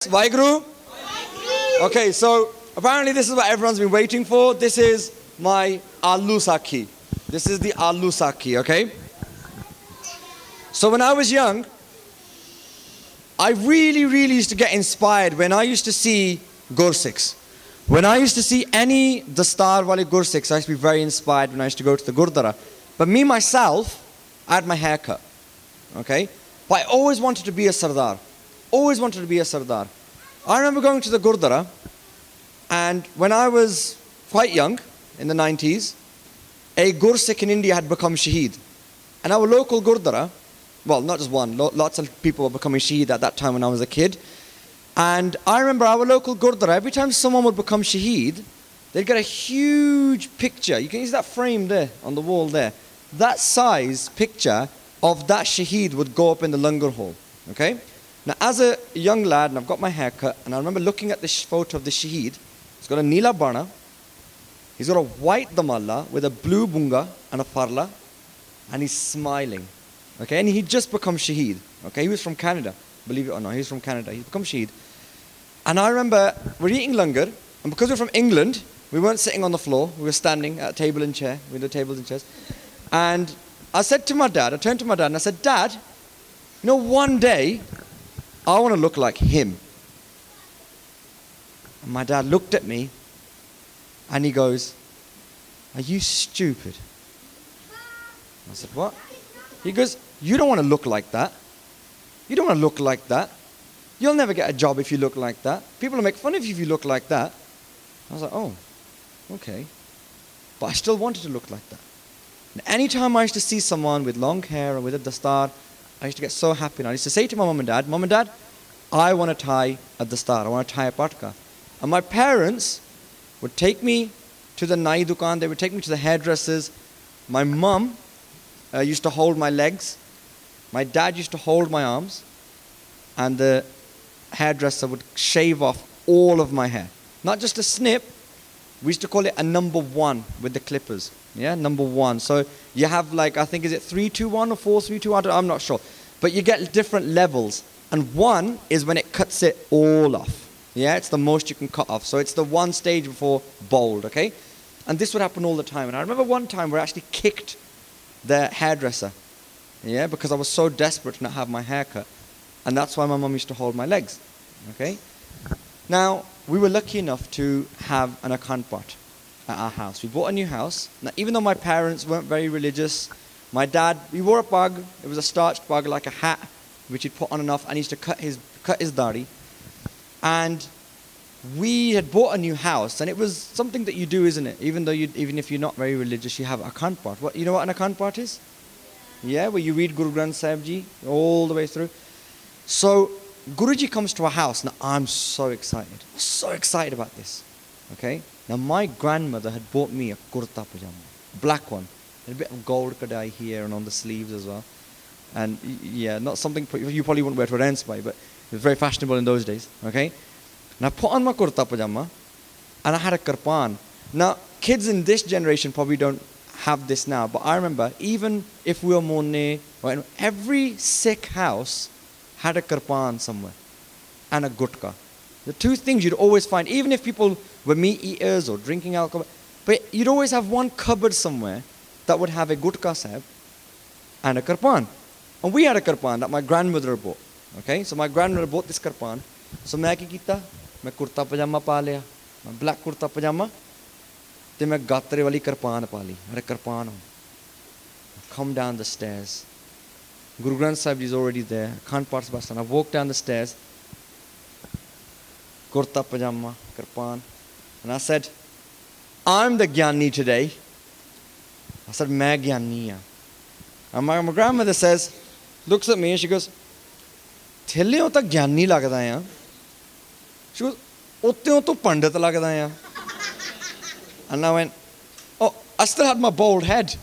Vaheguru? Okay, so apparently this is what everyone's been waiting for. This is my Aloo Sakhi. This is the Aloo Sakhi, okay? So when I was young, I really used to get inspired when I used to see Gursikhs. When I used to see any Dastar wale Gursikhs, I used to be very inspired when I used to go to the Gurdwara. But me myself, I had my hair cut, okay? But I always wanted to be a Sardar. Always wanted to be a Sardar. I remember going to the Gurdwara, and when I was quite young, in the 90s, a Gursikh in India had become Shaheed. And our local Gurdwara, well, not just one, lots of people were becoming Shaheed at that time when I was a kid. And I remember our local Gurdwara, every time someone would become Shaheed, they'd get a huge picture. You can use that frame there, on the wall there. That size picture of that Shaheed would go up in the Langar hall, okay? Now, as a young lad, and I've got my hair cut, and I remember looking at this photo of the Shaheed. He's got a Neela Bana, he's got a white Damalla with a blue Bunga and a Farla, and he's smiling. Okay, and he'd just become Shaheed. Okay, he was from Canada, believe it or not, he was from Canada, he's become Shaheed. And I remember we're eating Langar, and because we're from England, we weren't sitting on the floor, we were standing at a table and chair, with the tables and chairs. And I said to my dad, I turned to my dad and I said, Dad, you know, one day, I want to look like him. And my dad looked at me and he goes, are you stupid? I said, what? He goes, you don't want to look like that. You don't want to look like that. You'll never get a job if you look like that. People will make fun of you if you look like that. I was like, oh, okay. But I still wanted to look like that. And anytime I used to see someone with long hair or with a dastar, I used to get so happy. And I used to say to my mom and dad, I want to tie a dastar, I want to tie a patka. And my parents would take me to the nai dukan, they would take me to the hairdressers. My mum used to hold my legs. My dad used to hold my arms. And the hairdresser would shave off all of my hair. Not just a snip, we used to call it a number one with the clippers. Yeah, number one. So you have like, I think, is it 3-2-1 or 4-3-2? I'm not sure. But you get different levels. And one is when it cuts it all off. Yeah, it's the most you can cut off. So it's the one stage before bald, okay? And this would happen all the time. And I remember one time where I actually kicked the hairdresser. Yeah, because I was so desperate to not have my hair cut. And that's why my mum used to hold my legs. Okay? Now, we were lucky enough to have an akhand path at our house. We bought a new house. Now, even though my parents weren't very religious, my dad, he wore a pag. It was a starched pag, like a hat, which he'd put on and off, and he used to cut his dari. And we had bought a new house, and it was something that you do, isn't it? Even if you're not very religious, you have akhand path. You know what an akhand path is? Yeah, where you read Guru Granth Sahib Ji all the way through. So Guruji comes to our house. Now I'm so excited about this. Okay. Now my grandmother had bought me a kurta pajama, black one, and a bit of gold kadai here and on the sleeves as well. And yeah, not something you probably wouldn't wear to a dance by, but it was very fashionable in those days. Okay. And I put on my kurta pajama, and I had a kirpan. Now kids in this generation probably don't have this now, but I remember even if we were Monne, right, every Sikh house had a kirpan somewhere and a gutka. The two things you'd always find, even if people were meat eaters or drinking alcohol, but you'd always have one cupboard somewhere that would have a gutka sahib and a kirpan. And we had a kirpan that my grandmother bought. Okay, so my grandmother bought this kirpan. So main ki kita? Main kurta pajama pa liya, black kurta pajama, te main gatre wali kirpan pa li. Mera kirpan ho. Come down the stairs. Guru Granth Sahib is already there. Akhand Path Bastan. I walked down the stairs. Kurta pajama, kirpan. And I said, I'm the Gyani today. I said, main Gyani haan. And my grandmother says, looks at me and she goes, Thelleo ta Gyani lagda hai. She goes, Utteo to Pandit lagda hai. And I went, oh, I still had my bald head.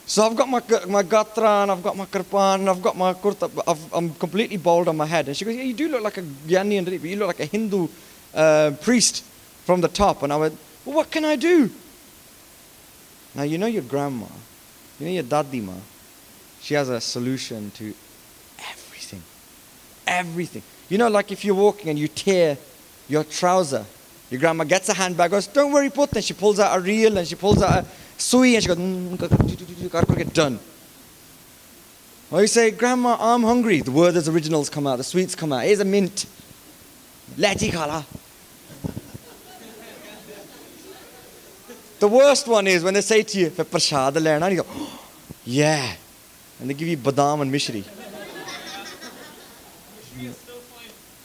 So I've got my gatra and I've got my kirpan and I've got my kurta. I'm completely bald on my head. And she goes, yeah, you do look like a Gyani, but you look like a Hindu priest from the top. And I went, well, what can I do? Now, you know your grandma, you know your daddi ma, she has a solution to everything. Everything. You know, like if you're walking and you tear your trouser, your grandma gets a handbag, goes, don't worry, put, and she pulls out a reel and she pulls out a sui and she goes, get done. Or you say, Grandma, I'm hungry. The Werther's Originals come out, the sweets come out. Here's a mint. Leti khala. The worst one is when they say to you, "Fir prashad lena," and you go, oh, yeah. And they give you badam and mishri.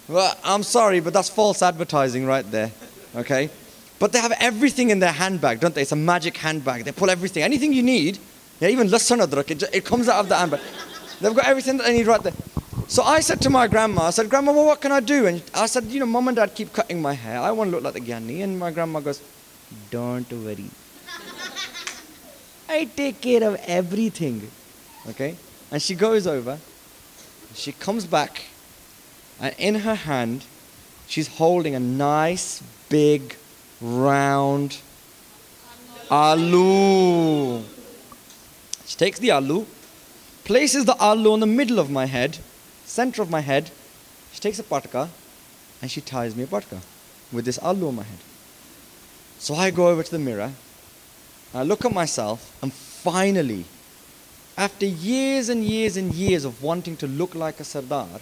Well, I'm sorry, but that's false advertising right there. Okay? But they have everything in their handbag, don't they? It's a magic handbag. They pull everything. Anything you need, yeah, even lasan adrak, it comes out of the handbag. They've got everything that they need right there. So I said to my grandma, I said, Grandma, well, what can I do? And I said, you know, Mom and Dad keep cutting my hair. I want to look like the Gyani. And my grandma goes, don't worry. I take care of everything. Okay? And she goes over. She comes back. And in her hand, she's holding a nice, big, round aloo. She takes the aloo, places the aloo in the middle of my head, center of my head. She takes a patka and she ties me a patka with this aloo on my head. So I go over to the mirror, I look at myself, and finally, after years and years and years of wanting to look like a Sardar,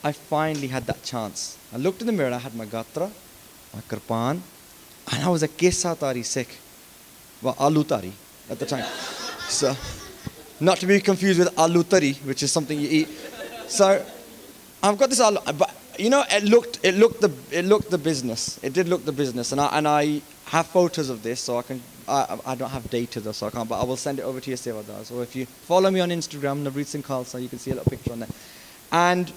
I finally had that chance. I looked in the mirror, I had my gatra, my kirpan, and I was a Kesa Tari Sikh. Well, Aloo Tari at the time. So, not to be confused with Aloo Tari, which is something you eat. So, I've got this aloo, but you know, it looked the business. It did look the business, and I have photos of this, so I don't have data though, so I can't. But I will send it over to your Sevadar. So if you follow me on Instagram, Navreet Singh Khalsa, you can see a little picture on there. And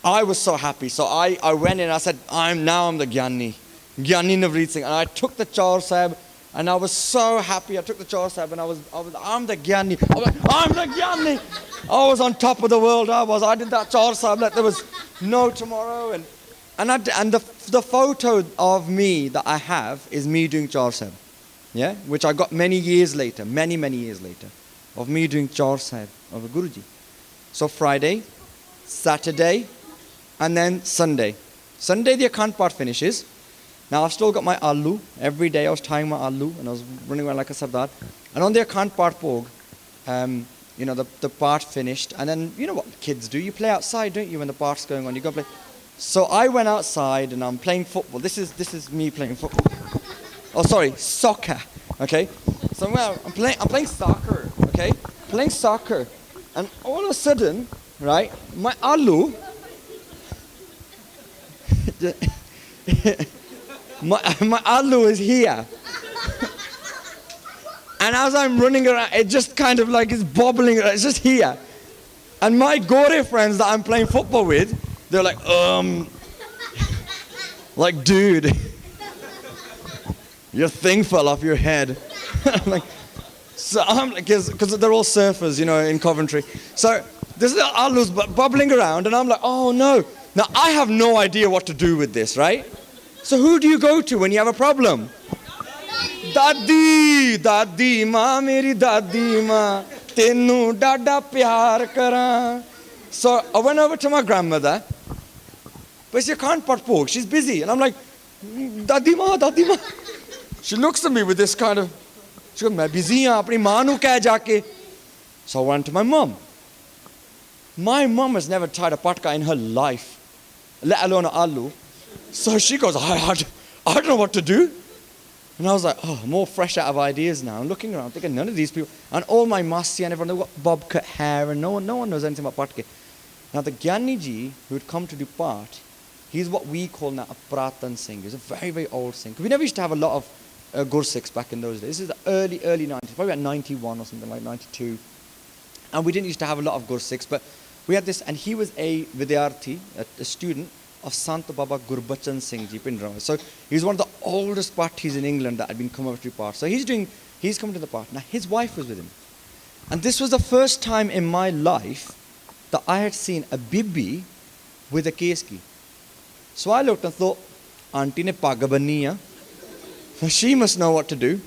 I was so happy. So I went in and I said, I'm the Gyani Navreet Singh. And I took the Chaur Sahib and I was so happy. I took the Chaur Sahib and I'm the Gyani. I was like, I'm the Gyani. I was on top of the world. I did that Chaur Sahib like there was no tomorrow. And the photo of me that I have is me doing Chaur Sahib. Yeah? Which I got many years later, many years later, of me doing Chaur Sahib of a Guruji. So Friday, Saturday, and then Sunday. Sunday the Akhand part finishes. Now I've still got my aloo. Every day I was tying my aloo and I was running around like a Sardar. And on the Akhand part pog, you know, the part finished. And then, you know what kids do? You play outside, don't you, when the part's going on? You go play. So I went outside and I'm playing football. This is me playing football. Oh, sorry, soccer. Okay? So I'm playing soccer. Okay? Playing soccer. And all of a sudden, right, my aloo, my aloo is here. And as I'm running around, it just kind of like is bobbling around. It's just here. And my Gore friends that I'm playing football with, they're like, like, dude, your thing fell off your head. Like, so I'm like, because they're all surfers, you know, in Coventry. So this little aloo's bubbling around, and I'm like, oh no. Now I have no idea what to do with this, right? So who do you go to when you have a problem? Dadi ma, meri dadi ma, tenu dada pyar kara. So I went over to my grandmother, but she can't put. She's busy, and I'm like, dadi ma. She looks at me with this kind of, she goes, "Main busy haan, apni maa nu keh jaake." So I went to my mom. My mom has never tied a patka in her life, let alone an aloo. So she goes, I don't know what to do. And I was like, oh, more fresh out of ideas now. I'm looking around thinking none of these people, and all my masi and everyone, they've got bob cut hair, and no one knows anything about patke. Now the Gyani ji who had come to do part, he's what we call now a Pratan Singh. He's a very old Singh. We never used to have a lot of Gursikhs back in those days. This is the early 90s, probably about 91 or something like 92. And we didn't used to have a lot of Gursikhs, but we had this, and he was a Vidyarthi, a student of Sant Baba Gurbachan Singh Ji Pindrama. So he's one of the oldest parties in England that had been come over to part. So he's come to the part. Now his wife was with him. And this was the first time in my life that I had seen a bibi with a keski. So I looked and thought, Auntie ne pag banni hai. So she must know what to do.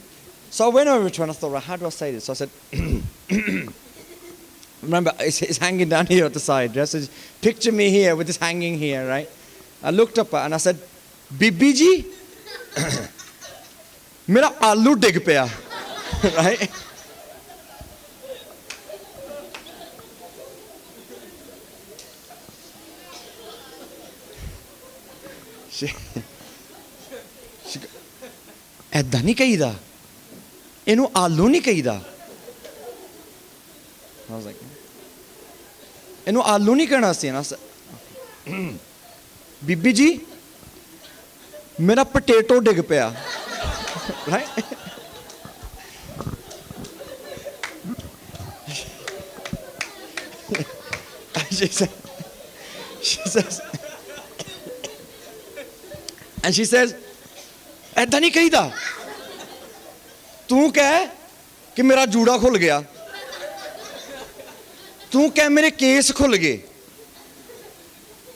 So I went over to her and I thought, right, how do I say this? So I said, remember, it's hanging down here at the side. Just picture me here with this hanging here, right? I looked up and I said, Bibi ji, mera aloo dig paya, right? ऐदा नहीं कहीदा इनू आलू नहीं कहीदा I was like इनू आलू नहीं कहना सी ना बीबी जी मेरा पोटैटो डिग पिया right she says ऐदा नहीं कहीदा तू कह कि मेरा जूड़ा खुल गया तू कह मेरे केस खुल गए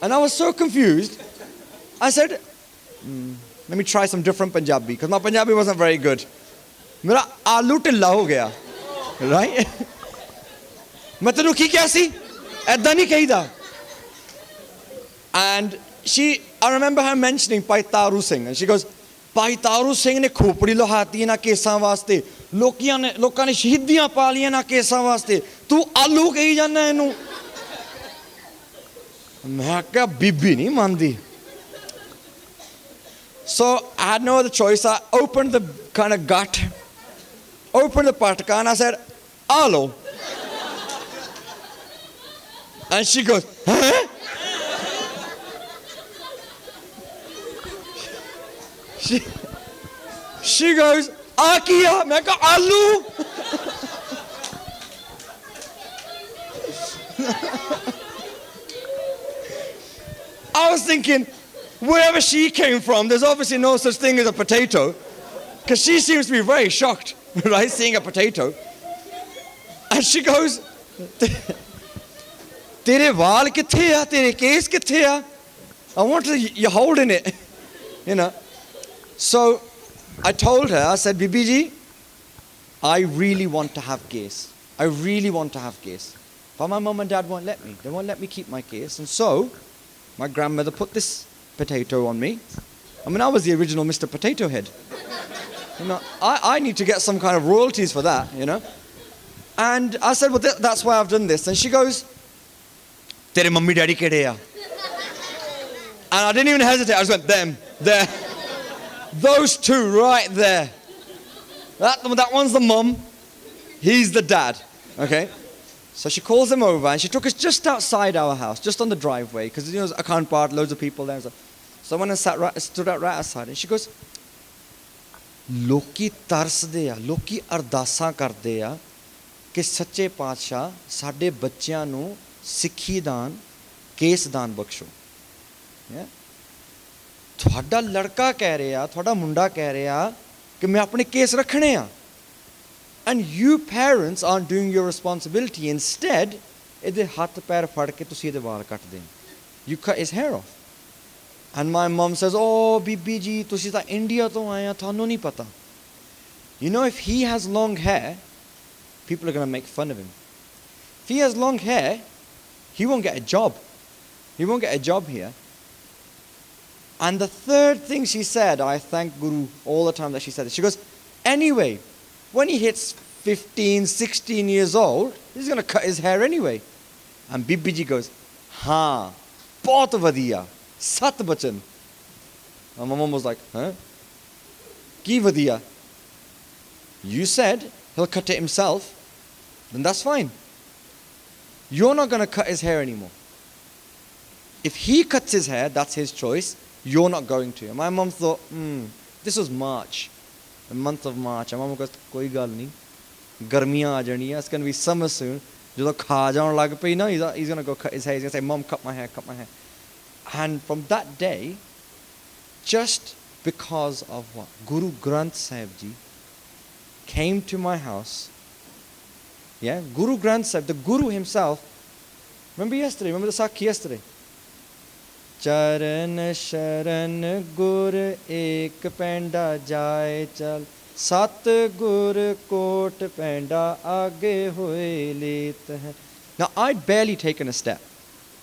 and I was so confused I said let me try some different Punjabi because my Punjabi wasn't very good मेरा आलू ढिल्ला हो गया right मैं तेनू की क्या सी ऐदा नहीं कहीदा and I remember her mentioning Bhai Navreet Singh and she goes Bhai Navreet Singh ने खोपड़ी लोहाती इन्हां केसां वास्ते लोकां ने शहीदियां पा लियां इन्हां केसां वास्ते तू आलू कही जाना इनू मैं क्या बीबी नहीं मानदी so I had no other choice I opened the kind of gut opened the patka and I said aloo and she goes huh she goes Akia मैं कहा आलू I was thinking wherever she came from there's obviously no such thing as a potato because she seems to be very shocked right seeing a potato and she goes तेरे वाल किथे आ तेरे case किथे आ I want to you're holding it you know so I told her, I said, Bibi ji, I really want to have case. I really want to have case. But my mum and dad won't let me. They won't let me keep my case. And so, my grandmother put this potato on me. I mean, I was the original Mr. Potato Head. You know, I need to get some kind of royalties for that, you know. And I said, well, that's why I've done this. And she goes, Tere mummy daddy kede hai? And I didn't even hesitate. I just went, them, there. Those two right there. That one's the mum. He's the dad. Okay? So she calls him over and she took us just outside our house, just on the driveway, because you know, I can't park, loads of people there. So I went and stood out right outside and she goes, Loki tarsde a, Loki ardasa karde a, कि सच्चे पातशाह साडे बच्चियां नू सिक्खी दान case दान बख्शो ਤੁਹਾਡਾ ਲੜਕਾ ਕਹਿ ਰਿਹਾ ਤੁਹਾਡਾ ਮੁੰਡਾ ਕਹਿ ਰਿਹਾ ਕਿ ਮੈਂ ਆਪਣੇ ਕੇਸ ਰੱਖਣੇ ਆ and you parents aren't doing your responsibility instead ਇਹਦੇ ਹੱਥ ਪੈਰ ਫੜ ਕੇ ਤੁਸੀਂ ਇਹਦੇ ਵਾਲ ਕੱਟਦੇ you cut his hair off and my mom says oh ਬੀਬੀ ਜੀ ਤੁਸੀਂ ਤਾਂ ਇੰਡੀਆ ਤੋਂ ਆਏ ਆ ਤੁਹਾਨੂੰ ਨਹੀਂ ਪਤਾ you know if he has long hair people are going to make fun of him if he has long hair he won't get a job here. And the third thing she said, I thank Guru all the time that she said it. She goes, anyway, when he hits 15, 16 years old, he's going to cut his hair anyway. And Bibi ji goes, haan, bahut vadiya, sat bachan. And my mom was like, huh? Ki vadiya? You said he'll cut it himself, then that's fine. You're not going to cut his hair anymore. If he cuts his hair, that's his choice. You're not going to. And my mom thought, this was March, the month of March. And mom goes, koi gal nahi. Garmiyan aa janiyan. It's going to be summer soon. Jadon kha jaun lag pai na, he's going to go cut his hair. He's going to say, Mom, cut my hair, cut my hair. And from that day, just because of what? Guru Granth Sahib Ji came to my house. Yeah, Guru Granth Sahib, the Guru himself. Remember the Sakhi yesterday? चरण शरण गुर एक पैंडा जाए चल सत गुर coat पैंडा आगे होए लेत है Now, I'd barely taken a step.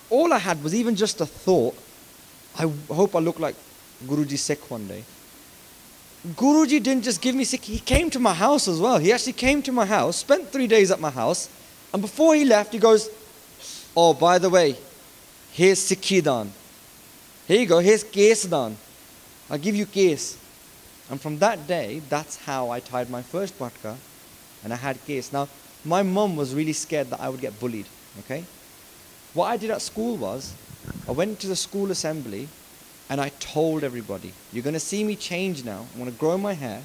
All I had was even just a thought, I hope I look like Guruji Sikh one day. Guruji didn't just give me Sikh, he came to my house as well. He actually came to my house, spent 3 days at my house, and before he left, he goes, oh, by the way, here's Sikhi Dan. Here you go, here's Case Dan. I'll give you Case. And from that day, that's how I tied my first patka, and I had Case. Now, my mum was really scared that I would get bullied, okay? What I did at school was, I went to the school assembly, and I told everybody, you're going to see me change now. I'm going to grow my hair.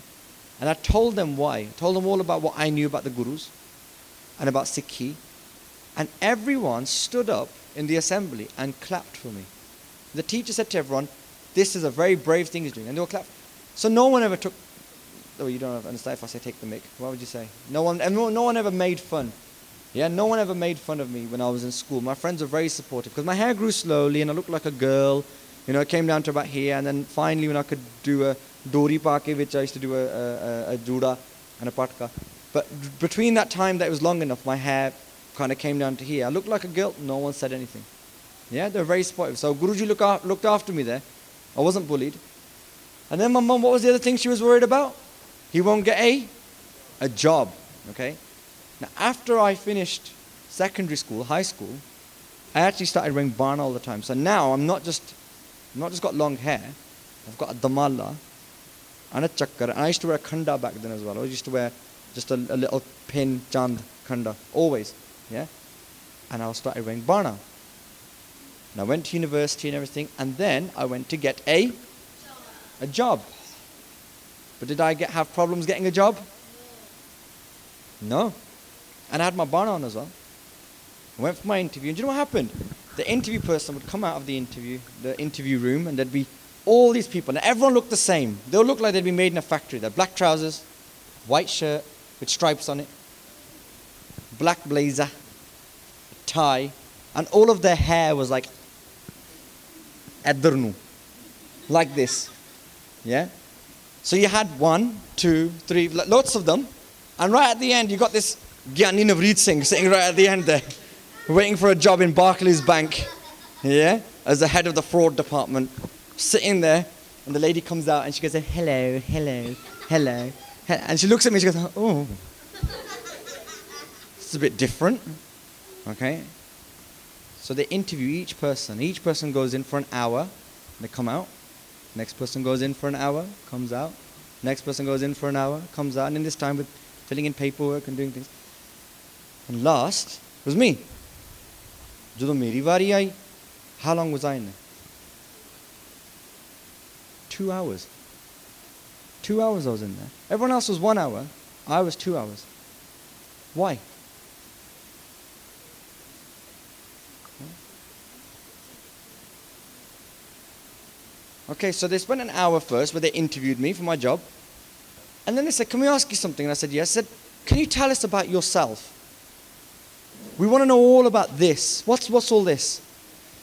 And I told them why. I told them all about what I knew about the Gurus and about Sikhi. And everyone stood up in the assembly and clapped for me. The teacher said to everyone, this is a very brave thing he's doing. And they all clapped. So no one ever took, oh, you don't understand if I say take the mic. What would you say? No one ever made fun. Yeah, no one ever made fun of me when I was in school. My friends were very supportive because my hair grew slowly and I looked like a girl. You know, it came down to about here, and then finally when I could do a dori pake, which I used to do a juda and a patka. But between that time that it was long enough, my hair kind of came down to here. I looked like a girl, no one said anything. Yeah, they were very supportive. So Guruji looked after me there. I wasn't bullied. And then my mum, what was the other thing she was worried about? He won't get a job, okay? Now, after I finished secondary school, high school, I actually started wearing barna all the time. So now I'm not just got long hair. I've got a damala and a chakkar. And I used to wear a khanda back then as well. I used to wear just a little pin, chand, khanda, always. Yeah? And I started wearing barna. And I went to university and everything. And then I went to get a job. But did I have problems getting a job? No. And I had my barna on as well. I went for my interview. And do you know what happened? The interview person would come out of the interview room, and there'd be all these people. And everyone looked the same. They all looked like they'd been made in a factory. They're black trousers, white shirt with stripes on it, black blazer, tie, and all of their hair was like adrnu, like this. Yeah? So you had 1, 2, 3, lots of them. And right at the end, you got this Bhai Navreet Singh sitting right at the end there, waiting for a job in Barclays Bank, yeah, as the head of the fraud department, sitting there, and the lady comes out and she goes, hello, hello, hello, and she looks at me and she goes, oh, it's a bit different, okay? So they interview each person. Each person goes in for an hour, they come out. Next person goes in for an hour, comes out. Next person goes in for an hour, comes out, and in this time with filling in paperwork and doing things. And last was me. ਜਦੋਂ ਮੇਰੀ ਵਾਰੀ ਆਈ, how long was I in there? 2 hours. 2 hours I was in there. Everyone else was 1 hour. I was 2 hours. Why? Okay, so they spent an hour first where they interviewed me for my job. And then they said, can we ask you something? And I said, yes. I said, can you tell us about yourself? We want to know all about this. What's all this?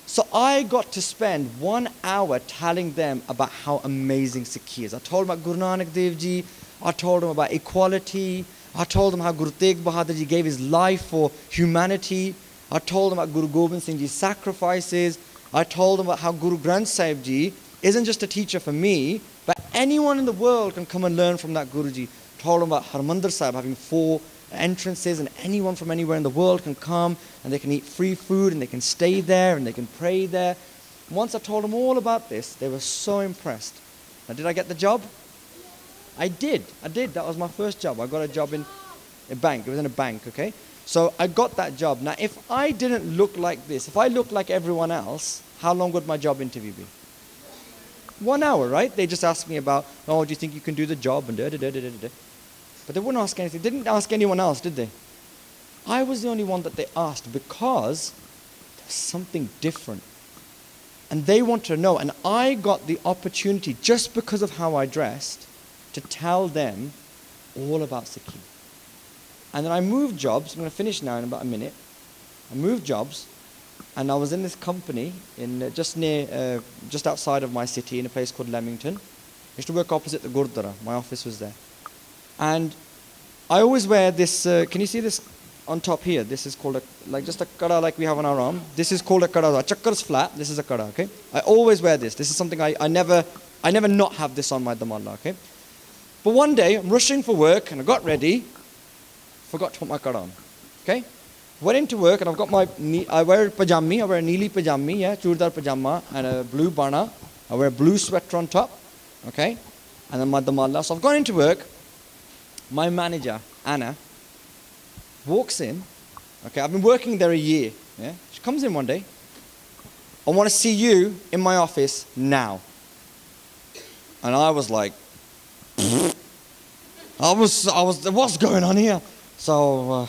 So I got to spend 1 hour telling them about how amazing Sikhi is. I told them about Guru Nanak Dev Ji. I told them about equality. I told them how Guru Tegh Bahadur Ji gave his life for humanity. I told them about Guru Gobind Singh Ji's sacrifices. I told them about how Guru Granth Sahib Ji isn't just a teacher for me, but anyone in the world can come and learn from that Guruji. Told them about Harmandir Sahib having 4 entrances, and anyone from anywhere in the world can come and they can eat free food and they can stay there and they can pray there. Once I told them all about this, they were so impressed. Now, did I get the job? I did. That was my first job. I got a job in a bank. It was in a bank, okay? So I got that job. Now, if I didn't look like this, if I looked like everyone else, how long would my job interview be? 1 hour, right? They just asked me about, oh, do you think you can do the job? And da-da-da-da-da-da. But they wouldn't ask anything. They didn't ask anyone else, did they? I was the only one that they asked because there was something different. And they wanted to know. And I got the opportunity, just because of how I dressed, to tell them all about Sikhi. And then I moved jobs. I'm going to finish now in about a minute. I moved jobs. And I was in this company in just outside of my city in a place called Leamington. I used to work opposite the Gurdwara. My office was there. And I always wear this, can you see this on top here, this is called just a kada like we have on our arm. This is called a kada. A chakkar is flat. This is a kada. Okay. I always wear this. This is something I never not have this on my damalla. Okay. But one day I'm rushing for work and I got ready. Forgot to put my kada on. Okay. Went into work and I've got I wear pajami. I wear a neeli pajami, yeah, churdar pajama and a blue bana. I wear a blue sweater on top. Okay. And then my damalla. So I've gone into work. My manager, Anna, walks in. Okay, I've been working there a year. Yeah, she comes in one day. I want to see you in my office now. And I was like, what's going on here? So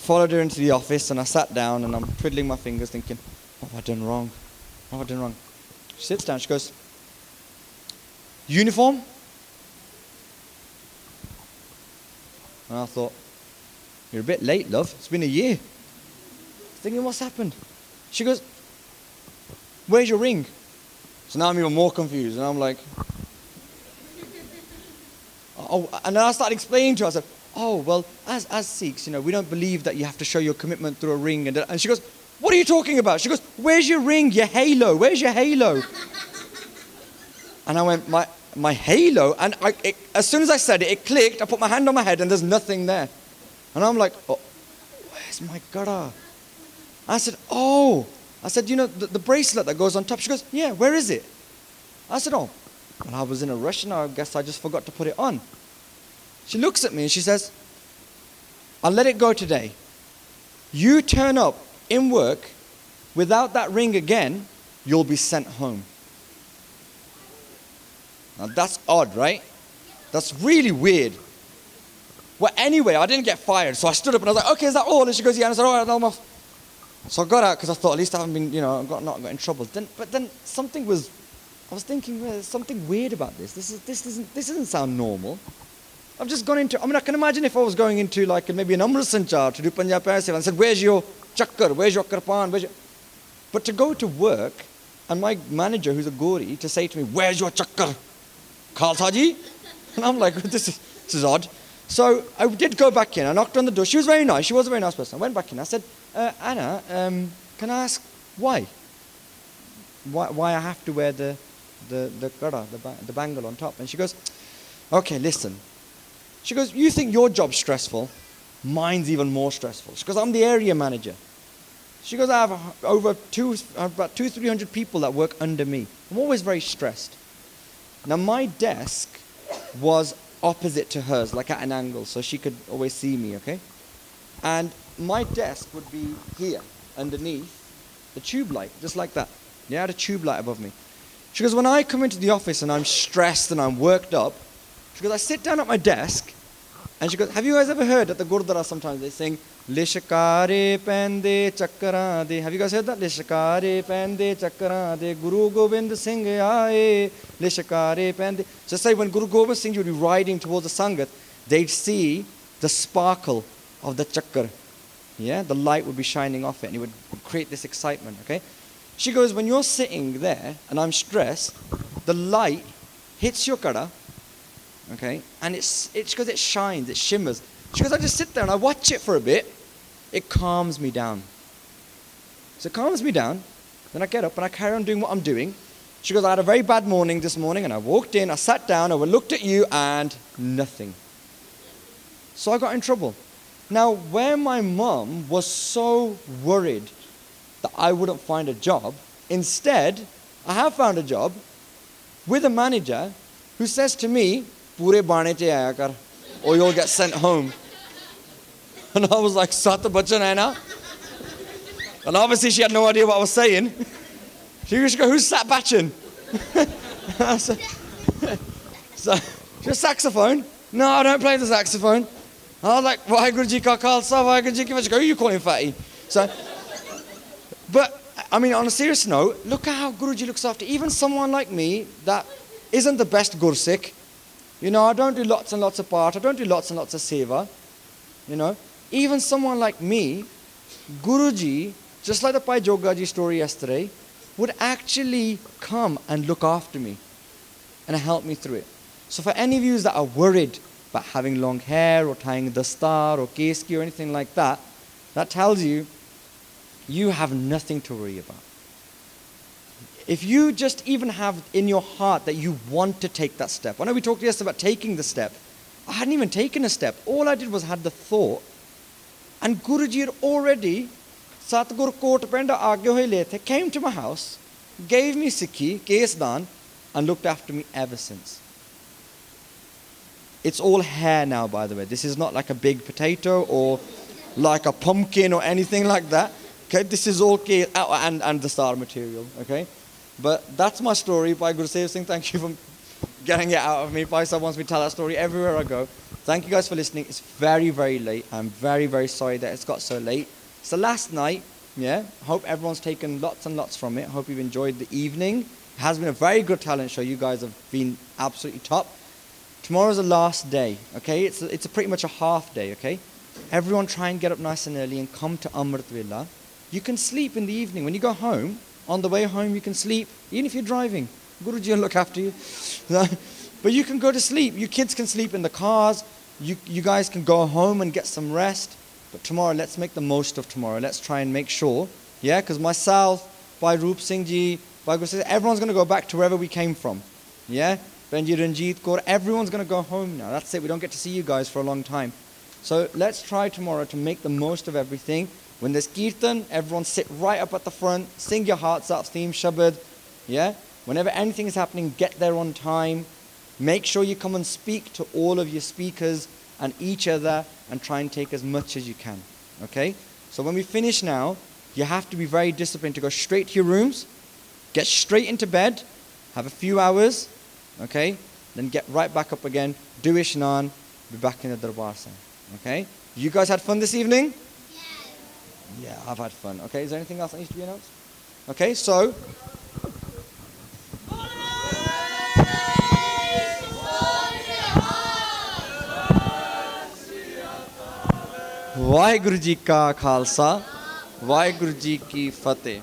followed her into the office and I sat down and I'm twiddling my fingers thinking, what have I done wrong? What have I done wrong? She sits down, she goes, uniform? And I thought, you're a bit late, love. It's been a year. Thinking, what's happened? She goes, where's your ring? So now I'm even more confused. And I'm like, oh, and then I started explaining to her. I said, oh, well, as Sikhs, we don't believe that you have to show your commitment through a ring. And she goes, what are you talking about? She goes, where's your ring, your halo? Where's your halo? And I went, my halo? And as soon as I said it, it clicked. I put my hand on my head and there's nothing there. And I'm like, oh, where's my gara? I said, oh. I said, the bracelet that goes on top. She goes, yeah, where is it? I said, oh. And I was in a rush and I guess I just forgot to put it on. She looks at me and she says, I'll let it go today. You turn up in work without that ring again, you'll be sent home. Now that's odd, right? That's really weird. Well, anyway, I didn't get fired, so I stood up and I was like, okay, is that all? And she goes, yeah. And I said, all right, I'm off. So I got out because I thought at least I haven't been, not got in trouble. But then I was thinking, well, there's something weird about this. This doesn't sound normal. I've just gone into, I can imagine if I was going into like maybe an Amrit Sanchar to do Punjab Paisiv and said, where's your chakkar, where's your karpan, But to go to work and my manager, who's a Gori, to say to me, where's your chakkar? Khalsa ji? And I'm like, this is odd. So I did go back in. I knocked on the door. She was very nice. She was a very nice person. I went back in. I said, Anna, can I ask why? Why I have to wear the kada, the bangle on top? And she goes, okay, listen. She goes, you think your job's stressful? Mine's even more stressful. She goes, I'm the area manager. She goes, I have about 200-300 people that work under me. I'm always very stressed. Now my desk was opposite to hers, like at an angle, so she could always see me, okay? And my desk would be here, underneath the tube light, just like that. Yeah, I had a tube light above me. She goes, when I come into the office and I'm stressed and I'm worked up, she goes, I sit down at my desk, and she goes, have you guys ever heard at the Gurdwara sometimes they sing, Lishkare pende chakra de. Have you guys heard that? Lishkare pende chakra de. Guru Gobind Singh aaye. Lishkare pende. So say when Guru Gobind Singh would be riding towards the Sangat, they'd see the sparkle of the chakra. Yeah, the light would be shining off it and it would create this excitement, okay? She goes, when you're sitting there and I'm stressed, the light hits your kada, okay? And it's because it shines, it shimmers. She goes, I just sit there and I watch it for a bit. It calms me down. So it calms me down. Then I get up and I carry on doing what I'm doing. She goes, I had a very bad morning this morning and I walked in, I sat down, I looked at you and nothing. So I got in trouble. Now, where my mom was so worried that I wouldn't find a job, instead, I have found a job with a manager who says to me, Pure bane che aaya kar, or you'll get sent home. And I was like, Sat bachan hai na? And obviously she had no idea what I was saying. She used to go, who's Sat Bachan? So, just saxophone? No, I don't play the saxophone. I was like, Vaheguru Ji Ka Khalsa, Vaheguru Ji Ki Fateh. Who are you calling fatty? So, but, I mean, on a serious note, look at how Guruji looks after even someone like me that isn't the best Gursikh. I don't do lots and lots of part. I don't do lots and lots of seva. Even someone like me, Guruji, just like the Pai Jogaji story yesterday, would actually come and look after me and help me through it. So for any of you that are worried about having long hair or tying dastar or keski or anything like that, that tells you you have nothing to worry about. If you just even have in your heart that you want to take that step. I know we talked yesterday about taking the step. I hadn't even taken a step. All I did was had the thought. And Guruji had already, Satgur Kot Penda Agyo Lethe, came to my house, gave me Sikhi, Kesdan, and looked after me ever since. It's all hair now, by the way. This is not like a big potato or like a pumpkin or anything like that. Okay, this is all and the star material. Okay, but that's my story. Bhai Gursev Singh, thank you for getting it out of me. Bhai Sahib wants me to tell that story everywhere I go. Thank you guys for listening. It's very, very late. I'm very, very sorry that it's got so late. It's the last night. Yeah, hope everyone's taken lots and lots from it. Hope you've enjoyed the evening. It has been a very good talent show. You guys have been absolutely top. Tomorrow's the last day. Okay, it's pretty much a half day. Okay, everyone try and get up nice and early and come to Amrit Villa. You can sleep in the evening. When you go home, on the way home, you can sleep, even if you're driving. Guruji will look after you. But you can go to sleep. You kids can sleep in the cars. You guys can go home and get some rest. But tomorrow, let's make the most of tomorrow. Let's try and make sure, yeah, because myself, Bhai Roop Singh Ji, Bhai Gursev, everyone's going to go back to wherever we came from. Yeah? Benji Ranjit Kaur, everyone's going to go home now. That's it. We don't get to see you guys for a long time. So let's try tomorrow to make the most of everything. When there's Kirtan, everyone sit right up at the front, sing your hearts out, theme Shabad. Yeah? Whenever anything is happening, get there on time. Make sure you come and speak to all of your speakers and each other and try and take as much as you can. Okay? So when we finish now, you have to be very disciplined to go straight to your rooms, get straight into bed, have a few hours, okay? Then get right back up again, do Ishnan, be back in the Darbar Sahib. Okay? You guys had fun this evening? Yes. Yeah, I've had fun. Okay, is there anything else that needs to be announced? Okay, so Vaheguru Ji Ka Khalsa, Vaheguru Ji Ki Fateh.